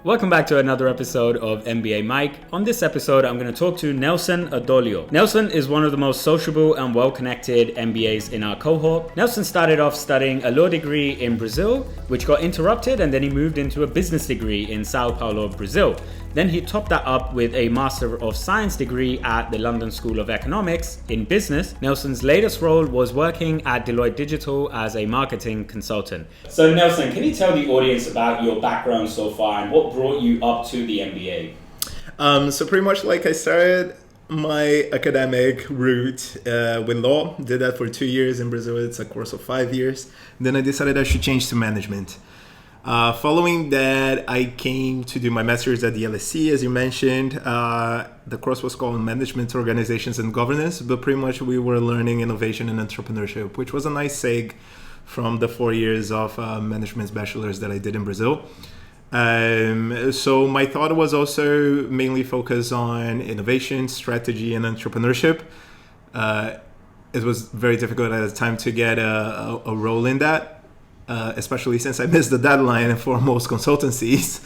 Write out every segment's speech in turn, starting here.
Welcome back to another episode of MBA Mike. On this episode, I'm going to talk to Nelson Adoglio. Nelson is one of the most sociable and well-connected MBAs in our cohort. Nelson started off studying a law degree in Brazil, which got interrupted, and then he moved into a business degree in São Paulo, Brazil. Then he topped that up with a Master of Science degree at the London School of Economics in business. Nelson's latest role was working at Deloitte Digital as a marketing consultant. So Nelson, can you tell the audience about your background so far and what brought you up to the MBA? So pretty much like I started my academic route with law, did that for 2 years in Brazil. It's a course of 5 years. Then I decided I should change to management. Following that, I came to do my master's at the LSE, as you mentioned. The course was called Management, Organizations and Governance, but pretty much we were learning innovation and entrepreneurship, which was a nice seg from the 4 years of management bachelor's that I did in Brazil. So my thought was also mainly focused on innovation, strategy, and entrepreneurship. It was very difficult at the time to get a role in that. Especially since I missed the deadline for most consultancies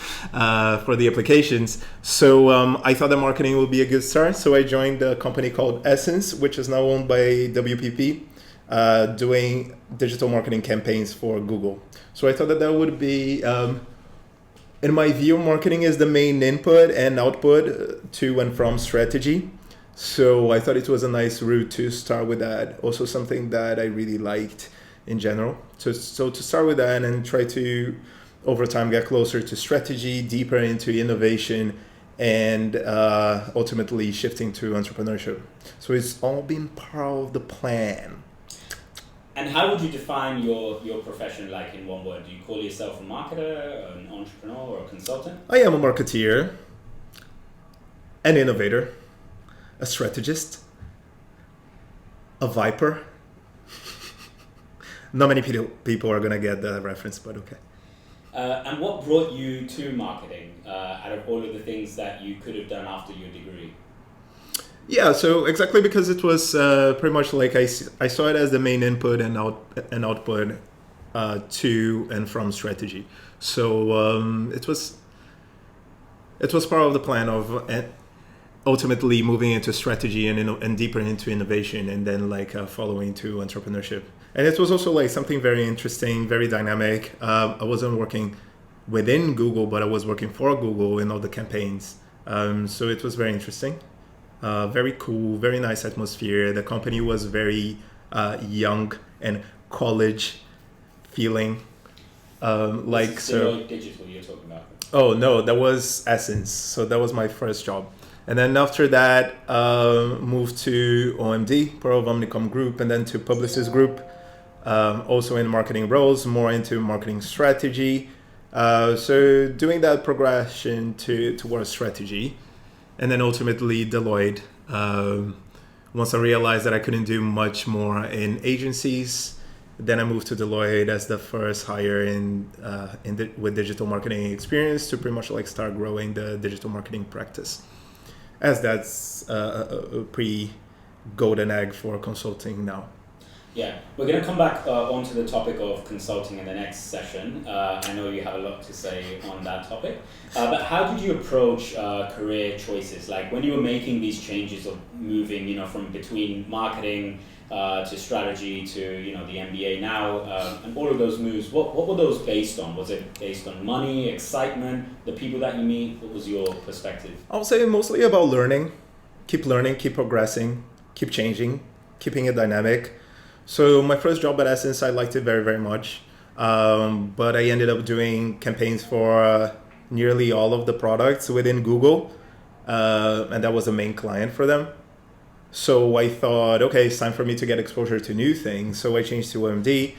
for the applications. So I thought that marketing would be a good start. So I joined a company called Essence, which is now owned by WPP, doing digital marketing campaigns for Google. So I thought that would be, in my view, marketing is the main input and output to and from strategy. So I thought it was a nice route to start with that. Also something that I really liked in general. So to start with that and try to, over time, get closer to strategy, deeper into innovation, and ultimately shifting to entrepreneurship. So it's all been part of the plan. And how would you define your profession, like in one word? Do you call yourself a marketer, an entrepreneur, or a consultant? I am a marketeer, an innovator, a strategist, a viper. Not many people are going to get that reference, but okay. And what brought you to marketing out of all of the things that you could have done after your degree? Yeah, so exactly because it was pretty much like I saw it as the main input and output to and from strategy. So it was part of the plan of ultimately moving into strategy and deeper into innovation, and then following to entrepreneurship. And it was also like something very interesting, very dynamic. I wasn't working within Google, but I was working for Google in all the campaigns. So it was very interesting, very cool, very nice atmosphere. The company was very young and college feeling. Deloitte Digital you're talking about? Oh no, that was Essence. So that was my first job. And then after that, moved to OMD, Pro of Omnicom Group, and then to Publicis Group, also in marketing roles, more into marketing strategy. So doing that progression towards strategy. And then ultimately Deloitte. Once I realized that I couldn't do much more in agencies, then I moved to Deloitte as the first hire with digital marketing experience to pretty much start growing the digital marketing practice, as that's a pre-golden egg for consulting now. Yeah, we're going to come back onto the topic of consulting in the next session. I know you have a lot to say on that topic. But how did you approach career choices? Like when you were making these changes of moving, from between marketing to strategy to, the MBA now, and all of those moves, what were those based on? Was it based on money, excitement, the people that you meet? What was your perspective? I would say mostly about learning, keep progressing, keep changing, keeping it dynamic. So my first job at Essence, I liked it very, very much. But I ended up doing campaigns for nearly all of the products within Google. And that was the main client for them. So I thought, okay, it's time for me to get exposure to new things. So I changed to OMD.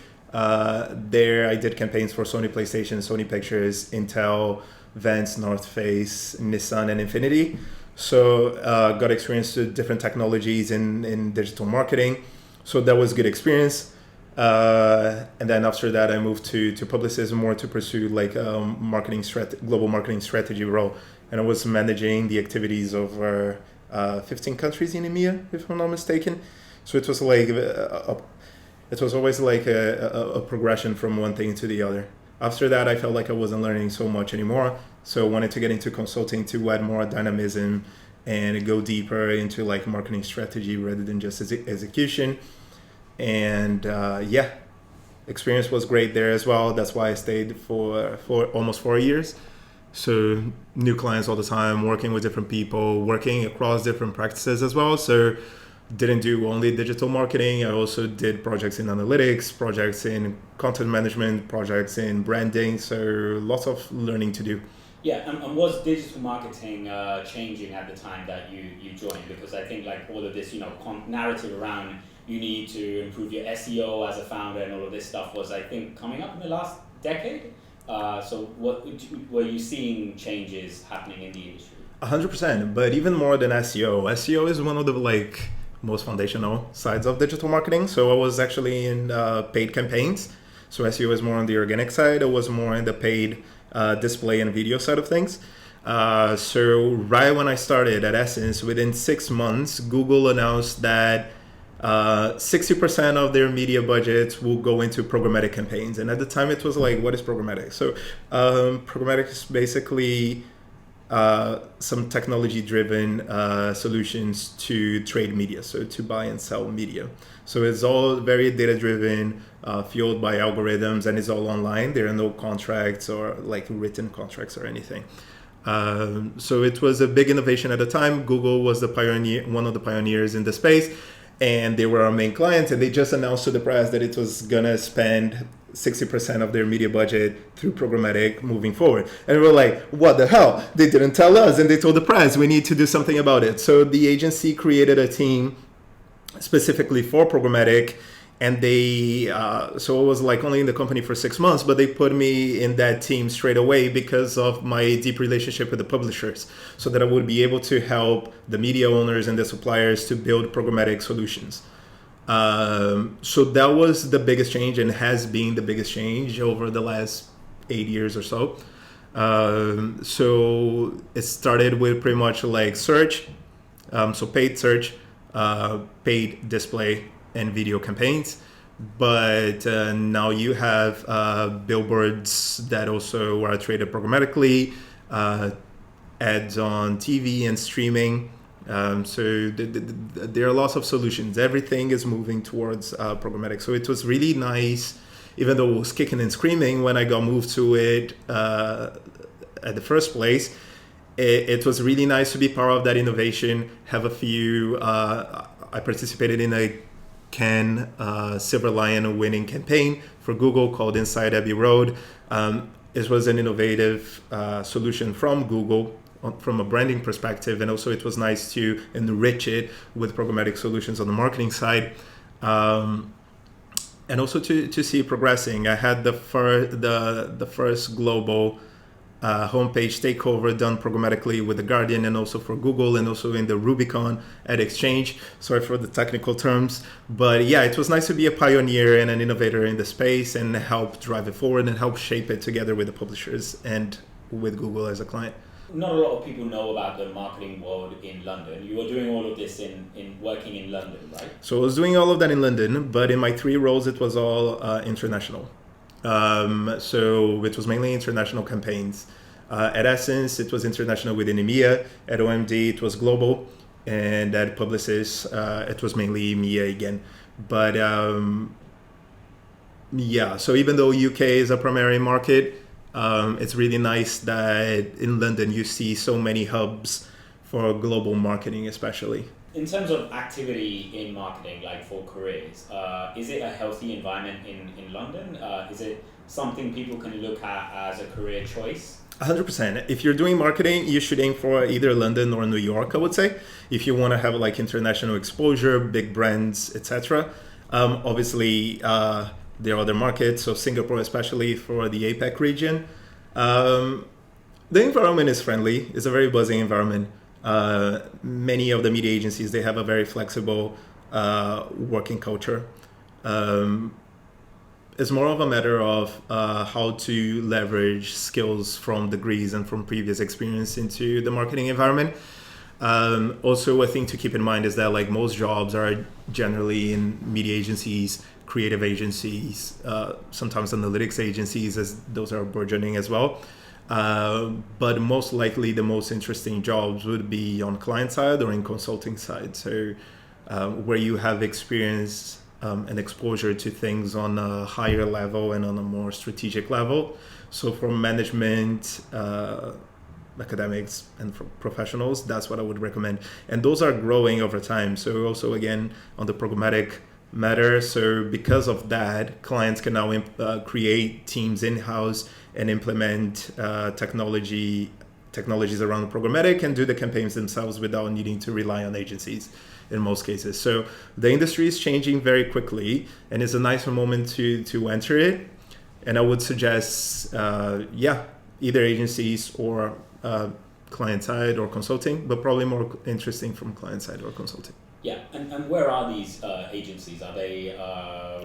There I did campaigns for Sony PlayStation, Sony Pictures, Intel, Vans, North Face, Nissan, and Infinity. So got experience to different technologies in digital marketing. So that was good experience. And then after that, I moved to Publicis more to pursue global marketing strategy role. And I was managing the activities over 15 countries in EMEA, if I'm not mistaken. So it was always a progression from one thing to the other. After that, I felt like I wasn't learning so much anymore. So I wanted to get into consulting to add more dynamism and go deeper into like marketing strategy rather than just execution. And experience was great there as well. That's why I stayed for almost 4 years. So new clients all the time, working with different people, working across different practices as well. So didn't do only digital marketing. I also did projects in analytics, projects in content management, projects in branding. So lots of learning to do. Yeah, and was digital marketing changing at the time that you joined? Because I think like all of this, narrative around you need to improve your SEO as a founder and all of this stuff was, I think, coming up in the last decade. So what were you seeing changes happening in the industry? 100%, but even more than SEO. SEO is one of the most foundational sides of digital marketing. So I was actually in paid campaigns. So SEO is more on the organic side. I was more in the paid display and video side of things. So right when I started at Essence, within 6 months, Google announced that 60% of their media budgets will go into programmatic campaigns. And at the time it was like, what is programmatic? So programmatic is basically some technology driven solutions to trade media, so to buy and sell media. So it's all very data driven, fueled by algorithms, and it's all online. There are no contracts or like written contracts or anything. So it was a big innovation at the time. Google was the pioneer, one of the pioneers in the space. And they were our main clients, and they just announced to the press that it was gonna spend 60% of their media budget through programmatic moving forward. And we were like, what the hell? They didn't tell us, and they told the press we need to do something about it. So the agency created a team specifically for programmatic, and they so I was like only in the company for 6 months, but they put me in that team straight away because of my deep relationship with the publishers, so that I would be able to help the media owners and the suppliers to build programmatic solutions. So that was the biggest change, and has been the biggest change over the last 8 years or so. So it started with pretty much like search, so paid search, paid display, and video campaigns. But now you have billboards that also are traded programmatically, ads on TV and streaming. So there are lots of solutions. Everything is moving towards programmatic. So it was really nice, even though it was kicking and screaming when I got moved to it at the first place. It was really nice to be part of that innovation. Have a few. I participated in a Cannes Silver Lion winning campaign for Google called Inside Abbey Road. It was an innovative solution from Google from a branding perspective, and also it was nice to enrich it with programmatic solutions on the marketing side, and also to see it progressing. I had the first global homepage takeover done programmatically with The Guardian, and also for Google, and also in the Rubicon ad exchange. Sorry for the technical terms, but yeah, it was nice to be a pioneer and an innovator in the space and help drive it forward and help shape it together with the publishers and with Google as a client. Not a lot of people know about the marketing world in London. You were doing all of this in working in London, right? So I was doing all of that in London, but in my 3 roles, it was all international. So it was mainly international campaigns. At Essence, it was international within EMEA. At OMD, it was global. And at Publicis, it was mainly EMEA again. But yeah, so even though UK is a primary market, it's really nice that in London you see so many hubs for global marketing, especially. In terms of activity in marketing, like for careers, is it a healthy environment in London? Is it something people can look at as a career choice? 100%. If you're doing marketing, you should aim for either London or New York, I would say. If you want to have like international exposure, big brands, etc. Obviously, there are other markets, so Singapore, especially for the APAC region. The environment is friendly. It's a very buzzing environment. Many of the media agencies, they have a very flexible working culture. It's more of a matter of how to leverage skills from degrees and from previous experience into the marketing environment. Also, a thing to keep in mind is that like most jobs are generally in media agencies, creative agencies, sometimes analytics agencies, as those are burgeoning as well. But most likely the most interesting jobs would be on client side or in consulting side. So where you have experience and exposure to things on a higher level and on a more strategic level. So for management, academics and for professionals, that's what I would recommend. And those are growing over time. So also again on the programmatic matter. So because of that, clients can now create teams in-house and implement technologies around programmatic and do the campaigns themselves without needing to rely on agencies in most cases. So the industry is changing very quickly, and it's a nice moment to enter it. And I would suggest, either agencies or client side or consulting, but probably more interesting from client side or consulting. Yeah, and where are these agencies? Are they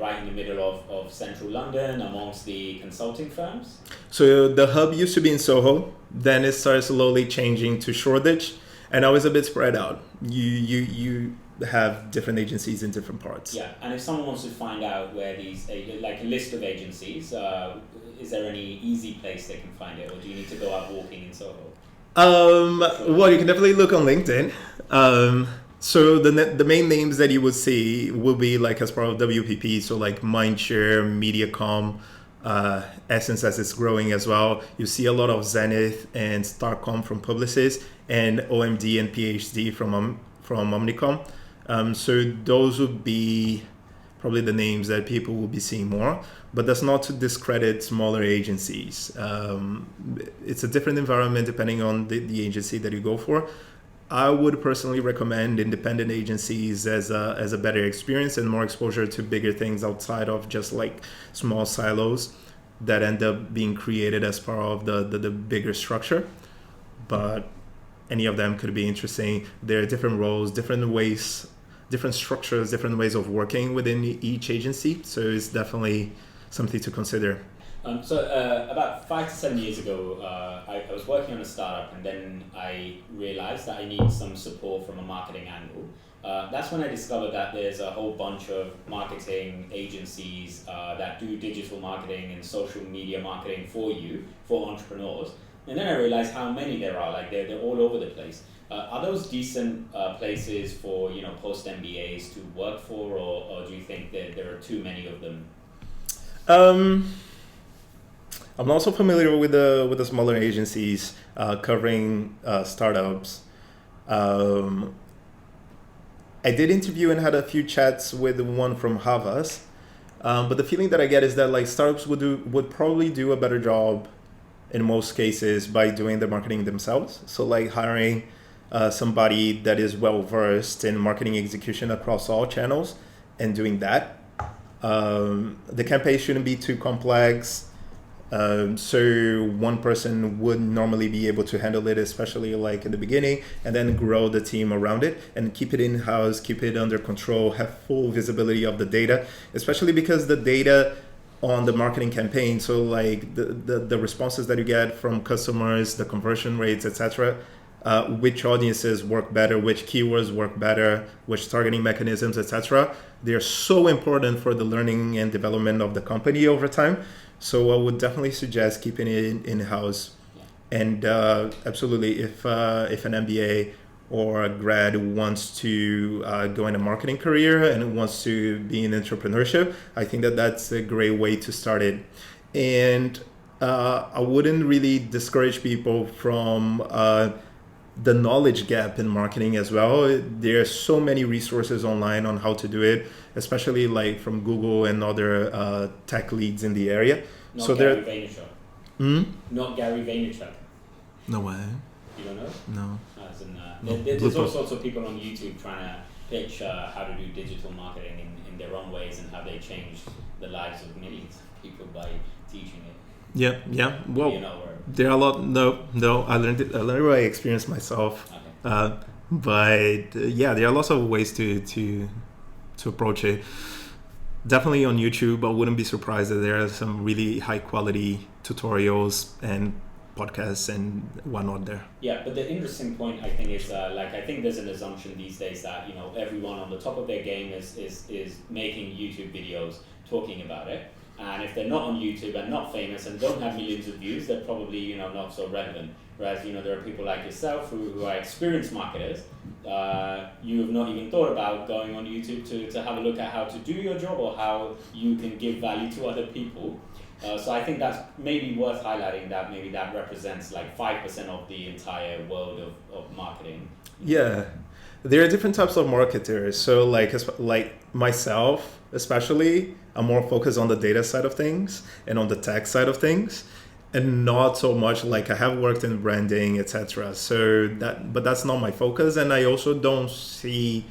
right in the middle of central London amongst the consulting firms? So the hub used to be in Soho, then it started slowly changing to Shoreditch, and now it's a bit spread out. You have different agencies in different parts. Yeah, and if someone wants to find out where these, like a list of agencies, is there any easy place they can find it, or do you need to go out walking in Soho? Well, you can definitely look on LinkedIn. So the main names that you would see will be like as part of WPP, so like Mindshare, Mediacom, Essence as it's growing as well. You see a lot of Zenith and Starcom from Publicis, and OMD and PhD from Omnicom. So those would be probably the names that people will be seeing more, but that's not to discredit smaller agencies. It's a different environment depending on the agency that you go for. I would personally recommend independent agencies as a better experience and more exposure to bigger things outside of just like small silos that end up being created as part of the bigger structure. But any of them could be interesting. There are different roles, different ways, different structures, different ways of working within each agency. So it's definitely something to consider. About 5 to 7 years ago, I was working on a startup, and then I realized that I need some support from a marketing angle. That's when I discovered that there's a whole bunch of marketing agencies that do digital marketing and social media marketing for entrepreneurs. And then I realized how many there are. Like they're all over the place. Are those decent places for post MBAs to work for, or do you think that there are too many of them? I'm also familiar with the smaller agencies covering startups. I did interview and had a few chats with one from Havas, but the feeling that I get is that like startups would probably do a better job in most cases by doing the marketing themselves. So like hiring somebody that is well versed in marketing execution across all channels and doing that. The campaign shouldn't be too complex. So one person would normally be able to handle it, especially like in the beginning, and then grow the team around it and keep it in-house, keep it under control, have full visibility of the data, especially because the data on the marketing campaign, so like the responses that you get from customers, the conversion rates, etc., which audiences work better, which keywords work better, which targeting mechanisms, etc. They're so important for the learning and development of the company over time. So I would definitely suggest keeping it in-house. And absolutely, if an MBA or a grad wants to go in a marketing career and wants to be in entrepreneurship, I think that's a great way to start it. And I wouldn't really discourage people from the knowledge gap in marketing as well. There are so many resources online on how to do it, especially like from Google and other tech leads in the area. Not Gary Vaynerchuk. Not Gary Vaynerchuk. No way. You don't know? No. There's all sorts of people on YouTube trying to pitch how to do digital marketing in their own ways and how they changed the lives of millions of people by teaching it. Yeah. Well, there are a lot. No. I learned it by experience myself. Okay. But there are lots of ways to approach it. Definitely on YouTube. I wouldn't be surprised that there are some really high quality tutorials and podcasts and whatnot there. Yeah, but the interesting point I think is I think there's an assumption these days that everyone on the top of their game is making YouTube videos talking about it, and if they're not on YouTube and not famous and don't have millions of views, they're probably not so relevant. Whereas there are people like yourself who are experienced marketers. You have not even thought about going on YouTube to have a look at how to do your job or how you can give value to other people. So I think that's maybe worth highlighting, that maybe that represents like 5% of the entire world of marketing. Yeah, there are different types of marketers. So like myself, especially, I'm more focused on the data side of things and on the tech side of things, and not so much like I have worked in branding, etc. But that's not my focus, and I also don't see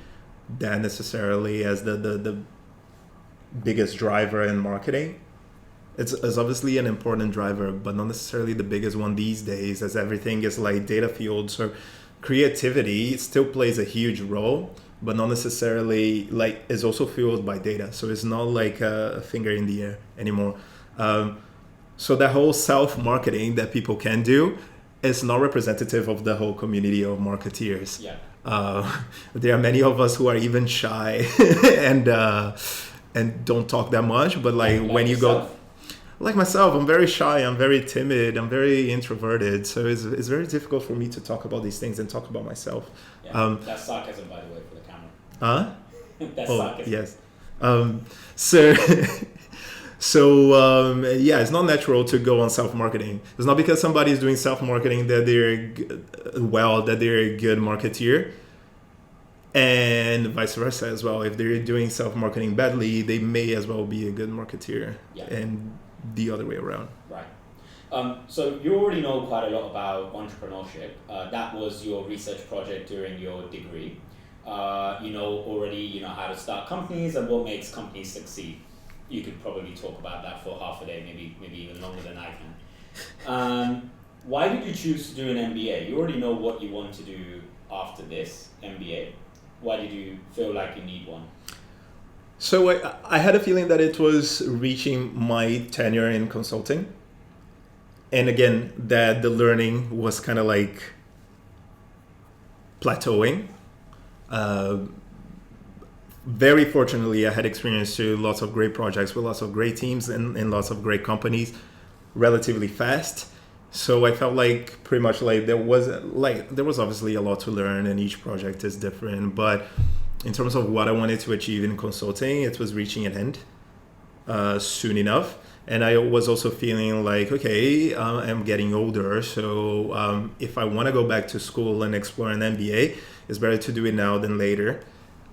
that necessarily as the biggest driver in marketing. It's obviously an important driver, but not necessarily the biggest one these days, as everything is like data fueled. So creativity still plays a huge role, but not necessarily like is also fueled by data. So it's not like a finger in the air anymore. So that whole self-marketing that people can do is not representative of the whole community of marketeers. Yeah. There are many of us who are even shy and don't talk that much. But like when you yourself. go, like myself, I'm very shy. I'm very timid. I'm very introverted. So it's very difficult for me to talk about these things and talk about myself. Yeah. That's sarcasm, by the way, for the camera. Huh? That's sarcasm. Yes. So. So yeah, it's not natural to go on self-marketing. It's not because somebody is doing self-marketing that they're a good marketeer, and vice versa as well. If they're doing self-marketing badly, they may as well be a good marketeer, and the other way around. Right. So you already know quite a lot about entrepreneurship. That was your research project during your degree. You know how to start companies and what makes companies succeed. You could probably talk about that for half a day, maybe even longer than I can. Why did you choose to do an MBA? You already know what you want to do after this MBA. Why did you feel like you need one? So I had a feeling that it was reaching my tenure in consulting. And again, that the learning was kind of like plateauing. Very fortunately, I had experience to lots of great projects with lots of great teams and lots of great companies relatively fast. So I felt like pretty much like there was obviously a lot to learn, and each project is different. But in terms of what I wanted to achieve in consulting, it was reaching an end soon enough. And I was also feeling like, okay, I'm getting older. So if I want to go back to school and explore an MBA, it's better to do it now than later.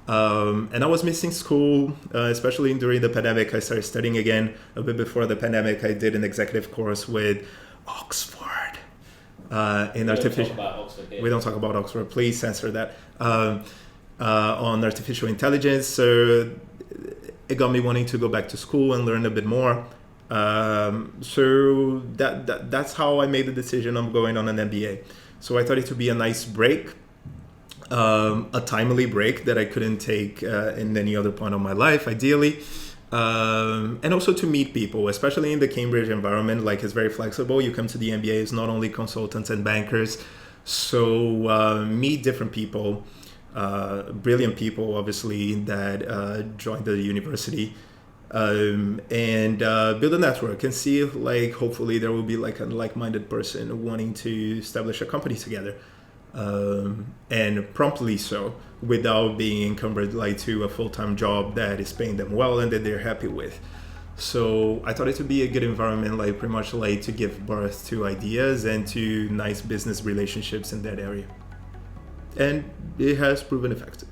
And I was missing school, especially during the pandemic. I started studying again a bit before the pandemic. I did an executive course with Oxford in artificial. We don't talk about Oxford. Please censor that. On artificial intelligence. So it got me wanting to go back to school and learn a bit more. So that's how I made the decision of going on an MBA. So I thought it would be a nice break. A timely break that I couldn't take in any other point of my life, ideally. And also to meet people, especially in the Cambridge environment. Like, it's very flexible. You come to the MBA, it's not only consultants and bankers. So meet different people, brilliant people, obviously, that joined the university. And build a network and see if, like, hopefully there will be like a like-minded person wanting to establish a company together. And promptly so, without being encumbered like to a full-time job that is paying them well and that they're happy with. So I thought it would be a good environment, like pretty much like to give birth to ideas and to nice business relationships in that area. And it has proven effective.